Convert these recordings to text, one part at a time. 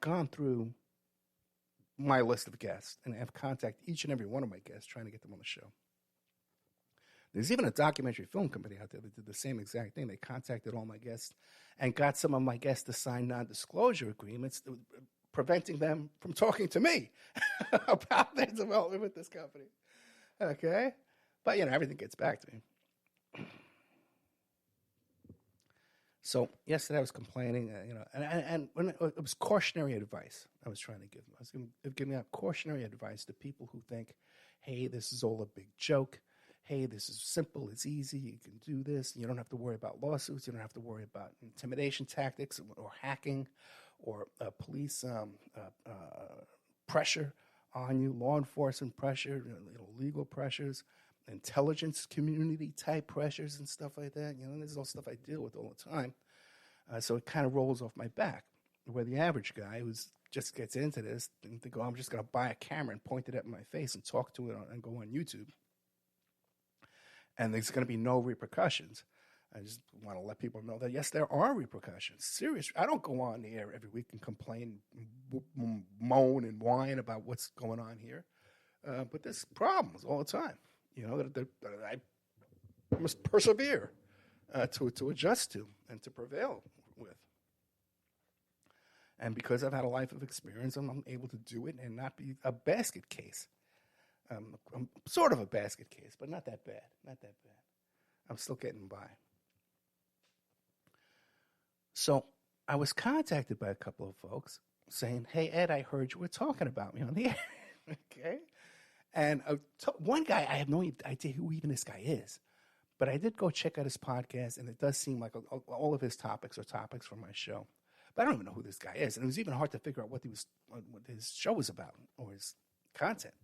gone through my list of guests and have contacted each and every one of my guests trying to get them on the show. There's even a documentary film company out there that did the same exact thing. They contacted all my guests and got some of my guests to sign non-disclosure agreements, preventing them from talking to me about their development with this company. Okay? But, everything gets back to me. So yesterday I was complaining, and when it was cautionary advice I was trying to give them. I was giving out cautionary advice to people who think, hey, this is all a big joke. Hey, this is simple. It's easy. You can do this. You don't have to worry about lawsuits. You don't have to worry about intimidation tactics or hacking or police pressure on you, law enforcement pressure, legal pressures, intelligence community type pressures and stuff like that. This is all stuff I deal with all the time. So it kind of rolls off my back. Where the average guy who just gets into this and to go, I'm just going to buy a camera and point it at my face and talk to it and go on YouTube. And there's going to be no repercussions. I just want to let people know that, yes, there are repercussions. Serious. I don't go on the air every week and complain, moan, and whine about what's going on here. But there's problems all the time, that I must persevere to adjust to and to prevail with. And because I've had a life of experience, I'm able to do it and not be a basket case. I'm sort of a basket case, but not that bad. Not that bad. I'm still getting by. So I was contacted by a couple of folks saying, hey, Ed, I heard you were talking about me on the air. Okay? And one guy, I have no idea who even this guy is. But I did go check out his podcast, and it does seem like all of his topics are topics from my show. But I don't even know who this guy is. And it was even hard to figure out what his show was about or his content.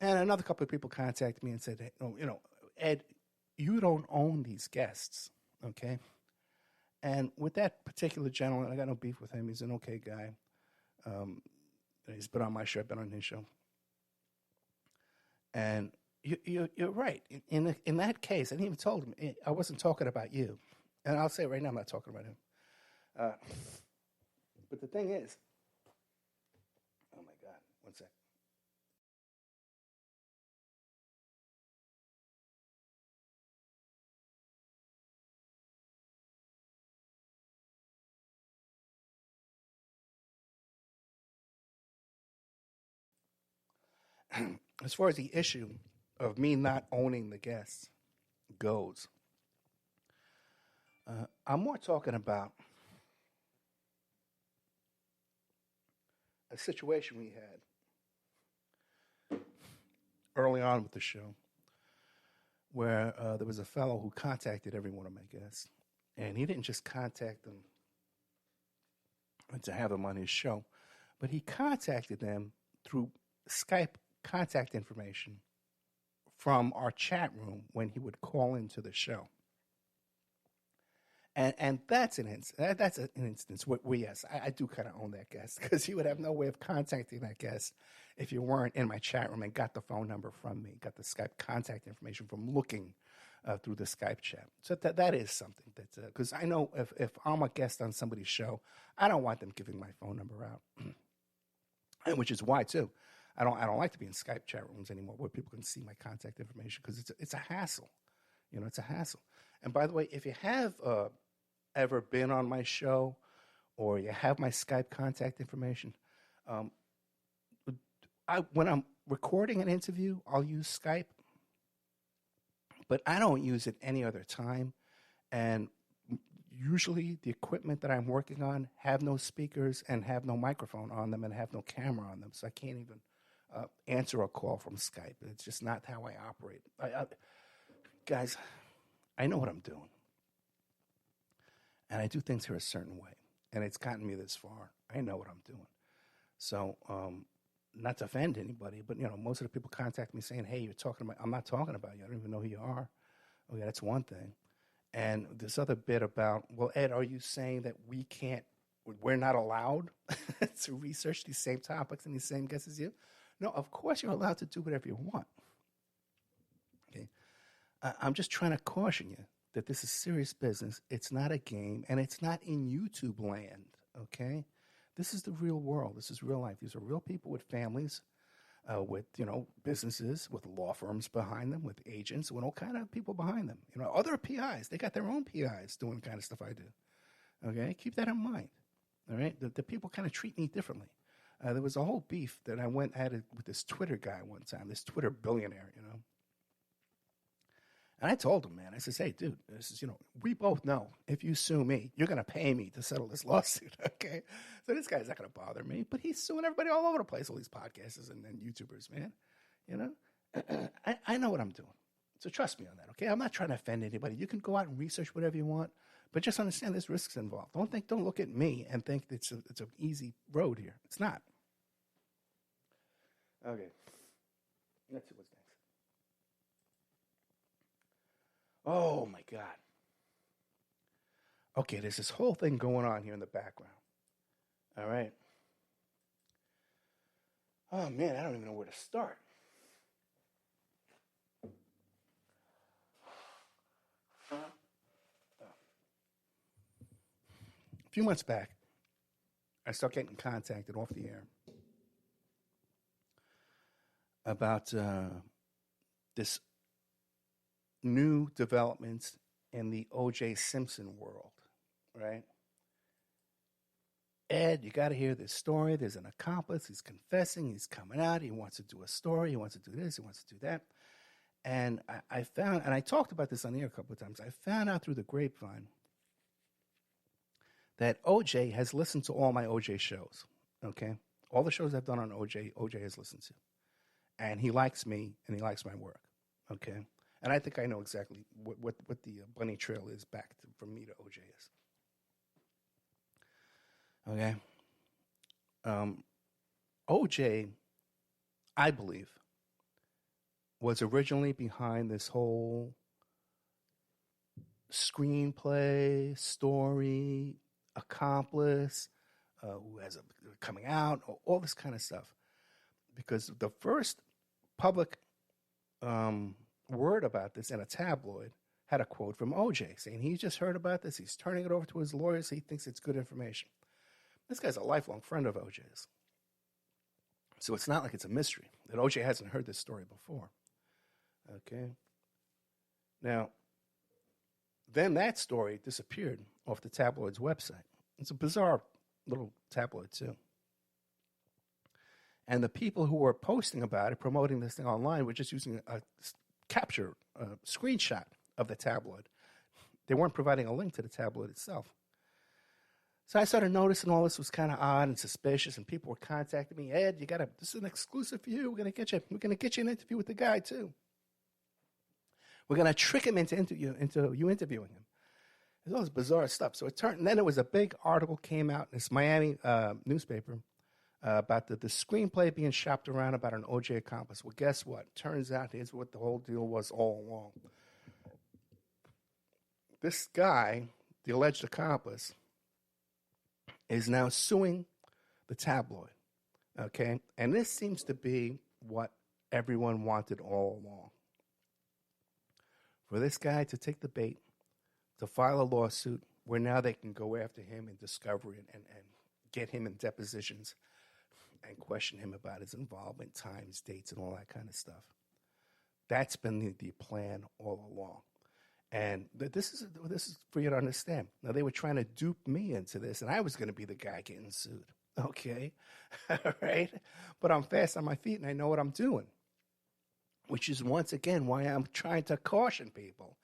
And another couple of people contacted me and said, hey, Ed, you don't own these guests, okay? And with that particular gentleman, I got no beef with him. He's an okay guy. He's been on my show, I've been on his show. And you're right. In that case, I didn't even told him, I wasn't talking about you. And I'll say right now, I'm not talking about him. But the thing is, oh my God, one sec. As far as the issue of me not owning the guests goes, I'm more talking about a situation we had early on with the show where there was a fellow who contacted every one of my guests, and he didn't just contact them to have them on his show, but he contacted them through Skype contact information from our chat room when he would call into the show. And that's an instance where yes, I do kind of own that guest, because you would have no way of contacting that guest if you weren't in my chat room and got the phone number from me, got the Skype contact information from looking through the Skype chat. So that is something that, because I know if I'm a guest on somebody's show, I don't want them giving my phone number out, and which is why too, I don't like to be in Skype chat rooms anymore where people can see my contact information, because it's a hassle, it's a hassle. And by the way, if you have ever been on my show or you have my Skype contact information, when I'm recording an interview, I'll use Skype, but I don't use it any other time. And usually the equipment that I'm working on have no speakers and have no microphone on them and have no camera on them, so I can't even answer a call from Skype. It's just not how I operate. Guys, I know what I'm doing. And I do things here a certain way. And it's gotten me this far. I know what I'm doing. So, not to offend anybody, but, most of the people contact me saying, hey, you're talking about, I'm not talking about you. I don't even know who you are. Oh, yeah, that's one thing. And this other bit about, well, Ed, are you saying that we're not allowed to research these same topics and these same guests as you? No, of course you're allowed to do whatever you want. Okay, I'm just trying to caution you that this is serious business. It's not a game, and it's not in YouTube land, okay? This is the real world. This is real life. These are real people with families, with businesses, with law firms behind them, with agents, with all kind of people behind them. Other PIs. They got their own PIs doing the kind of stuff I do. Okay, keep that in mind. All right, the people kind of treat me differently. There was a whole beef that I had with this Twitter guy one time, this Twitter billionaire, And I told him, man, I says, hey, dude, this is, we both know if you sue me, you're going to pay me to settle this lawsuit, okay? So this guy's not going to bother me, but he's suing everybody all over the place, all these podcasters and YouTubers, man. I know what I'm doing. So trust me on that, okay? I'm not trying to offend anybody. You can go out and research whatever you want, but just understand there's risks involved. Don't look at me and think it's an easy road here. It's not. Okay. Let's see what's next. Oh, my God. Okay, there's this whole thing going on here in the background. All right. Oh, man, I don't even know where to start. A few months back, I started getting contacted off the air about this new developments in the O.J. Simpson world, right? Ed, you got to hear this story. There's an accomplice. He's confessing. He's coming out. He wants to do a story. He wants to do this. He wants to do that. And I found, and I talked about this on the air a couple of times, I found out through the grapevine that OJ has listened to all my OJ shows, okay? All the shows I've done on OJ has listened to. And he likes me, and he likes my work, okay? And I think I know exactly what the bunny trail is back from me to OJ is. Okay? OJ, I believe, was originally behind this whole screenplay, story, accomplice, who has coming out, all this kind of stuff. Because the first public word about this in a tabloid had a quote from OJ saying he just heard about this. He's turning it over to his lawyers. He thinks it's good information. This guy's a lifelong friend of OJ's. So it's not like it's a mystery that OJ hasn't heard this story before. Okay. Now, then that story disappeared off the tabloid's website. It's a bizarre little tabloid, too. And the people who were posting about it, promoting this thing online, were just using a screenshot of the tabloid. They weren't providing a link to the tabloid itself. So I started noticing all this was kind of odd and suspicious, and people were contacting me. Ed, this is an exclusive for you. We're gonna get you an interview with the guy too. We're gonna trick him into you interviewing him. There's all this bizarre stuff. So and then there was a big article came out in this Miami newspaper about the screenplay being shopped around about an OJ accomplice. Well, guess what? Turns out here's what the whole deal was all along. This guy, the alleged accomplice, is now suing the tabloid, okay? And this seems to be what everyone wanted all along. For this guy to take the bait, to file a lawsuit where now they can go after him in discovery and get him in depositions and question him about his involvement, times, dates, and all that kind of stuff. That's been the plan all along. And this is for you to understand. Now, they were trying to dupe me into this, and I was going to be the guy getting sued. Okay? All right? But I'm fast on my feet, and I know what I'm doing, which is, once again, why I'm trying to caution people.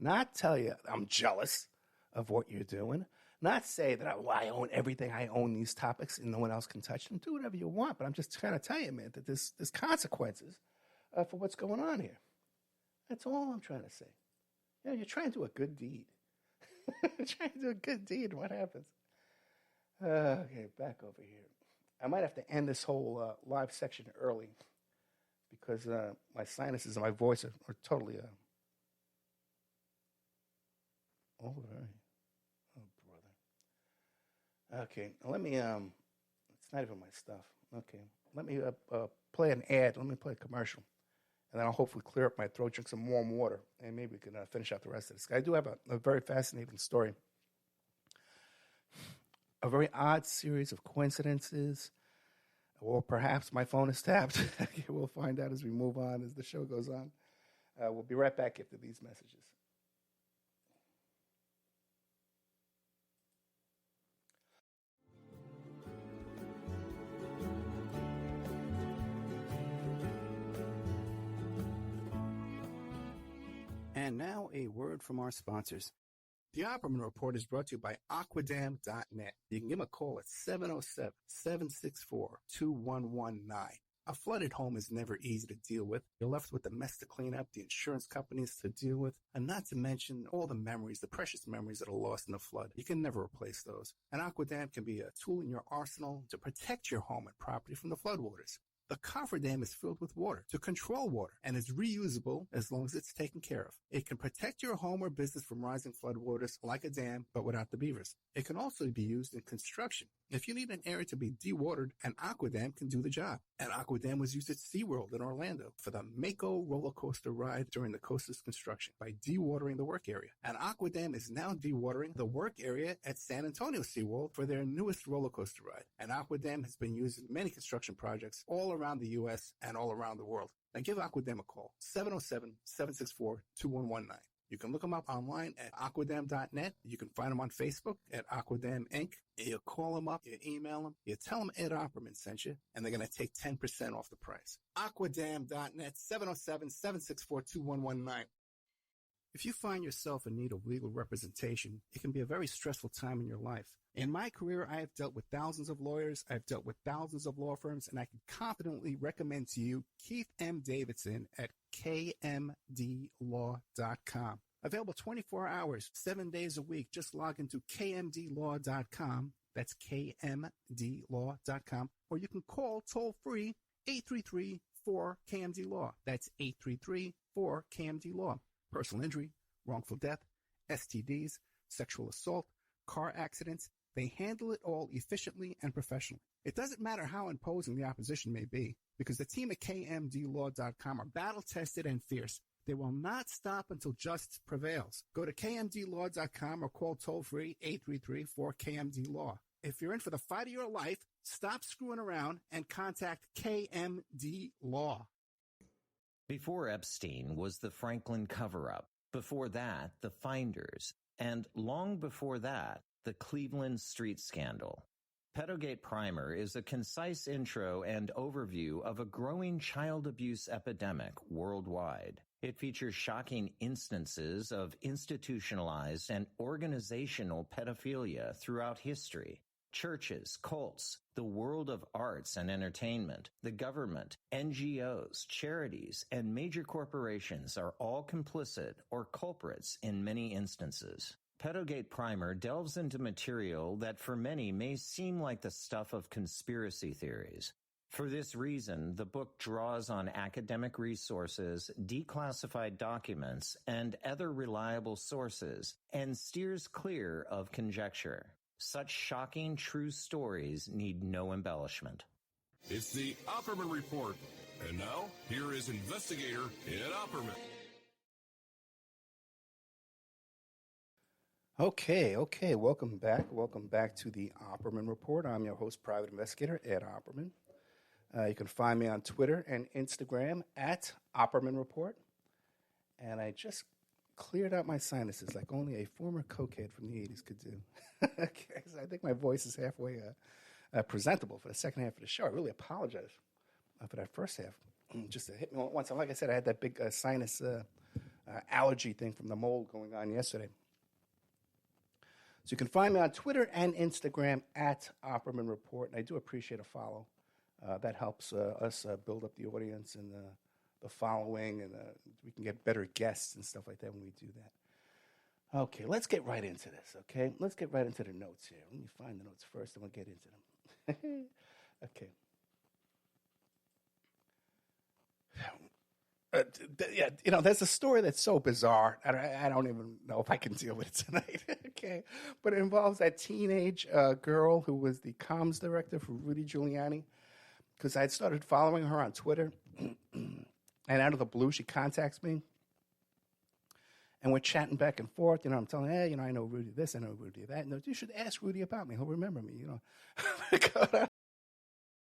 Not tell you I'm jealous of what you're doing. Not say that I own everything. I own these topics, and no one else can touch them. Do whatever you want, but I'm just trying to tell you, man, that there's consequences for what's going on here. That's all I'm trying to say. You're trying to do a good deed. You're trying to do a good deed. What happens? Okay, back over here. I might have to end this whole live section early because my sinuses and my voice are totally over. Oh, brother. Okay, let me, it's not even my stuff. Okay, let me play an ad. Let me play a commercial. And then I'll hopefully clear up my throat, drink some warm water, and maybe we can finish out the rest of this. I do have a very fascinating story a very odd series of coincidences, or perhaps my phone is tapped. We'll find out as we move on, as the show goes on. We'll be right back after these messages. And now a word from our sponsors. The Opperman Report is brought to you by Aquadam.net. You can give them a call at 707-764-2119. A flooded home is never easy to deal with. You're left with the mess to clean up, the insurance companies to deal with, and not to mention all the memories, the precious memories that are lost in the flood. You can never replace those. And Aquadam can be a tool in your arsenal to protect your home and property from the floodwaters. The cofferdam is filled with water to control water and is reusable as long as it's taken care of. It can protect your home or business from rising floodwaters like a dam, but without the beavers. It can also be used in construction. If you need an area to be dewatered, an Aquadam can do the job. An Aquadam was used at SeaWorld in Orlando for the Mako roller coaster ride during the coaster's construction by dewatering the work area. An Aquadam is now dewatering the work area at San Antonio SeaWorld for their newest roller coaster ride. An Aquadam has been used in many construction projects all around the U.S. and all around the world. Now give Aquadam a call, 707-764-2119. You can look them up online at aquadam.net. You can find them on Facebook at Aquadam Inc. You call them up, you email them, you tell them Ed Opperman sent you, and they're going to take 10% off the price. Aquadam.net, 707-764-2119. If you find yourself in need of legal representation, it can be a very stressful time in your life. In my career, I have dealt with thousands of lawyers, I've dealt with thousands of law firms, and I can confidently recommend to you Keith M. Davidson at kmdlaw.com. Available 24 hours, 7 days a week. Just log into kmdlaw.com. That's kmdlaw.com. Or you can call toll-free 833-4KMD-LAW. That's 833-4KMD-LAW. Personal injury, wrongful death, STDs, sexual assault, car accidents. They handle it all efficiently and professionally. It doesn't matter how imposing the opposition may be, because the team at kmdlaw.com are battle-tested and fierce. They will not stop until justice prevails. Go to kmdlaw.com or call toll-free 833-4KMD-LAW. If you're in for the fight of your life, stop screwing around and contact KMD Law. Before Epstein was the Franklin cover-up. Before that, the Finders. And long before that, the Cleveland Street Scandal. Pedogate Primer is a concise intro and overview of a growing child abuse epidemic worldwide. It features shocking instances of institutionalized and organizational pedophilia throughout history. Churches, cults, the world of arts and entertainment, the government, NGOs, charities, and major corporations are all complicit or culprits in many instances. Pedogate Primer delves into material that for many may seem like the stuff of conspiracy theories. For this reason, the book draws on academic resources, declassified documents, and other reliable sources, and steers clear of conjecture. Such shocking true stories need no embellishment. It's the Opperman Report. And now, here is investigator Ed Opperman. Okay. Welcome back to the Opperman Report. I'm your host, private investigator Ed Opperman. You can find me on Twitter and Instagram at Opperman Report. And I just cleared out my sinuses like only a former cokehead from the 80s could do. Okay, so I think my voice is halfway presentable for the second half of the show. I really apologize for that first half. Just hit me once. Like I said, I had that big sinus allergy thing from the mold going on yesterday. So you can find me on Twitter and Instagram at Opperman Report, and I do appreciate a follow. That helps us build up the audience and the following, and we can get better guests and stuff like that when we do that. Okay, let's get right into this, okay? Let's get right into the notes here. Let me find the notes first, and we'll get into them. Okay. There's a story that's so bizarre. I don't even know if I can deal with it tonight. Okay, but it involves that teenage girl who was the comms director for Rudy Giuliani. Because I had started following her on Twitter, and out of the blue, she contacts me, And we're chatting back and forth. I'm telling, hey, I know Rudy this, I know Rudy that. No, you should ask Rudy about me. He'll remember me.